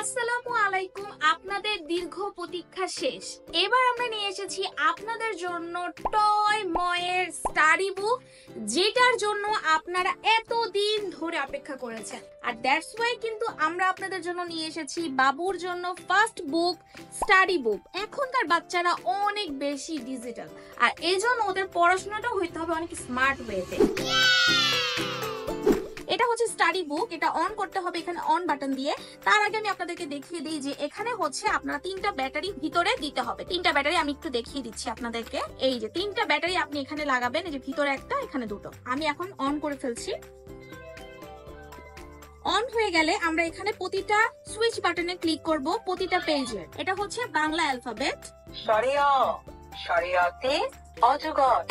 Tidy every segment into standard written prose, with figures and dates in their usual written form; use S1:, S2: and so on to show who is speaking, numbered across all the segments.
S1: আসসালামু আলাইকুম। আপনাদের দীর্ঘ প্রতীক্ষা শেষ। এবার আমরা নিয়ে এসেছি আপনাদের জন্য টয় ময়ের স্টাডি বুক, যেটার জন্য আপনারা এতদিন ধরে অপেক্ষা করেছেন। আর দ্যাটস ওয়াই কিন্তু আমরা আপনাদের জন্য নিয়ে এসেছি বাবুর জন্য ফার্স্ট বুক স্টাডি বুক। এখনকার বাচ্চারা অনেক বেশি ডিজিটাল, আর এই জন্য ওদের পড়াশোনাটাও হইতে হবে অনেক স্মার্ট ওয়েতে। এটা হচ্ছে স্টাডি বুক, এটা অন করতে হবে এখানে অন বাটন দিয়ে। তার আগে আমি আপনাদেরকে দেখিয়ে দিই যে এখানে হচ্ছে আপনারা 3টা ব্যাটারি ভিতরে দিতে হবে। 3টা ব্যাটারি আমি একটু দেখিয়ে দিচ্ছি আপনাদেরকে। এই যে 3টা ব্যাটারি আপনি এখানে লাগাবেন, এই যে ভিতরে একটা, এখানে দুটো। আমি এখন অন করে ফেলছি। অন হয়ে গেলে আমরা এখানে প্রতিটা সুইচ বাটনে ক্লিক করব প্রতিটা পেজে। এটা হচ্ছে বাংলা অ্যালফাবেট।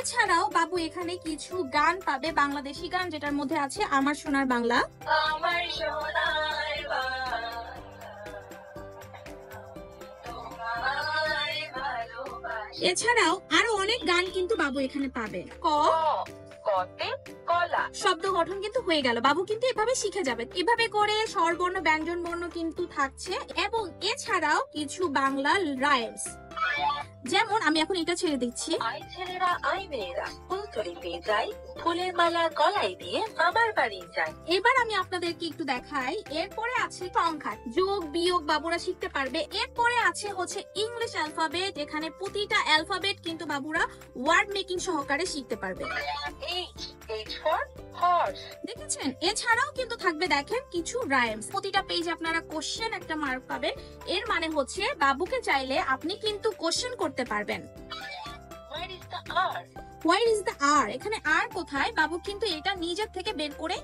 S1: এছাড়াও বাবু এখানে কিছু গান পাবে, বাংলাদেশি গান, যেটার মধ্যে আছে আমার সোনার বাংলা। এছাড়াও আরো অনেক গান কিন্তু বাবু এখানে পাবে। শব্দ গঠন কিন্তু হয়ে গেল, বাবু কিন্তু এভাবে শিখে যাবে। এভাবে করে স্বরবর্ণ ব্যঞ্জন বর্ণ কিন্তু থাকছে, এবং এছাড়াও কিছু বাংলা রাইমস। যেমন আমি এখন এটা ছেড়ে দিচ্ছি। ছেলেরা আই মেয়েরা ফুল তুলিতে যাই, ফুলের মালা গলায় দিয়ে মামার বাড়ি যাই। এবার আমি আপনাদেরকে একটু দেখাই। এরপরে আছে সংখ্যা, যোগ বিয়োগ বাবুরা শিখতে পারবে। এরপরে আছে হচ্ছে ইংলিশ অ্যালফাবেট। এখানে প্রতিটা অ্যালফাবেট কিন্তু বাবুরা ওয়ার্ড মেকিং সহকারে শিখতে পারবে। দেখেছেন? এছাড়াও কিন্তু থাকবে দেখেন কিছু রাইমস। প্রতিটা পেজে আপনারা কোশ্চেন একটা মার্ক পাবেন। এর মানে হচ্ছে বাবুকে চাইলে আপনি কিন্তু কোশ্চেন করতে পারবেন। হোয়ার ইজ দ্য আর, এখানে আর কোথায়, বাবু কিন্তু এটা নিজের থেকে বের করে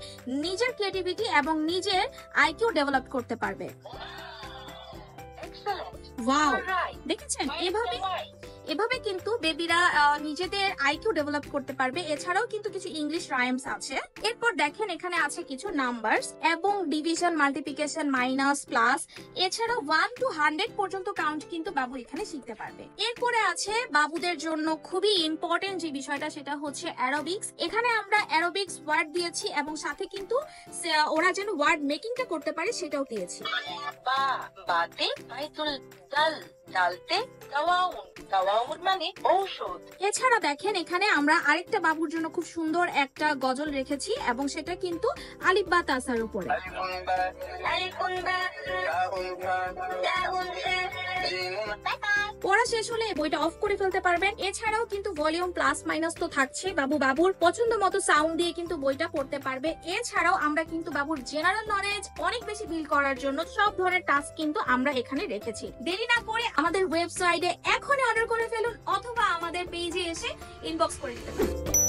S1: নিজের ক্রিয়েটিভিটি এবং নিজের আইকিউ ডেভেলপ করতে পারবে। ওয়াও, দেখেছেন? এভাবে কিন্তু বেবিরা নিজেদের আইকিউ ডেভেলপ করতে পারবে। এছাড়াও কিন্তু কিছু ইংলিশ রাইমস আছে। এরপর দেখেন এখানে আছে কিছু নাম্বারস এবং ডিভিশন, মাল্টিপ্লিকেশন, মাইনাস, প্লাস। এছাড়াও 1 to 100 পর্যন্ত কাউন্ট কিন্তু বাবু এখানে শিখতে পারবে। এরপরে আছে বাবুদের জন্য খুবই ইম্পর্টেন্ট যে বিষয়টা, সেটা হচ্ছে অ্যারোবিক্স। এখানে আমরা অ্যারোবিক্স ওয়ার্ড দিয়েছি এবং সাথে কিন্তু ওরা যেন ওয়ার্ড মেকিংটা করতে পারে সেটাও দিয়েছি। এছাড়া দেখেন এখানে আমরা আরেকটা বাবুর জন্য খুব সুন্দর একটা গজল রেখেছি, এবং সেটা কিন্তু আলিফ বা তাসার উপরে। পড়া শেষ হলে বইটা অফ করে ফেলতে পারবেন। এছাড়াও কিন্তু ভলিউম প্লাস মাইনাস তো থাকছে, বাবুর পছন্দ মতো সাউন্ড দিয়ে কিন্তু বইটা পড়তে পারবে। এছাড়াও আমরা কিন্তু বাবুর জেনারেল নলেজ অনেক বেশি বিল্ড করার জন্য সব ধরনের টাস্ক কিন্তু আমরা এখানে রেখেছি। দেরি না করে আমাদের ওয়েবসাইটে এখনই অর্ডার করে ফেলুন, অথবা আমাদের পেজে এসে ইনবক্স করে দিতে পারেন।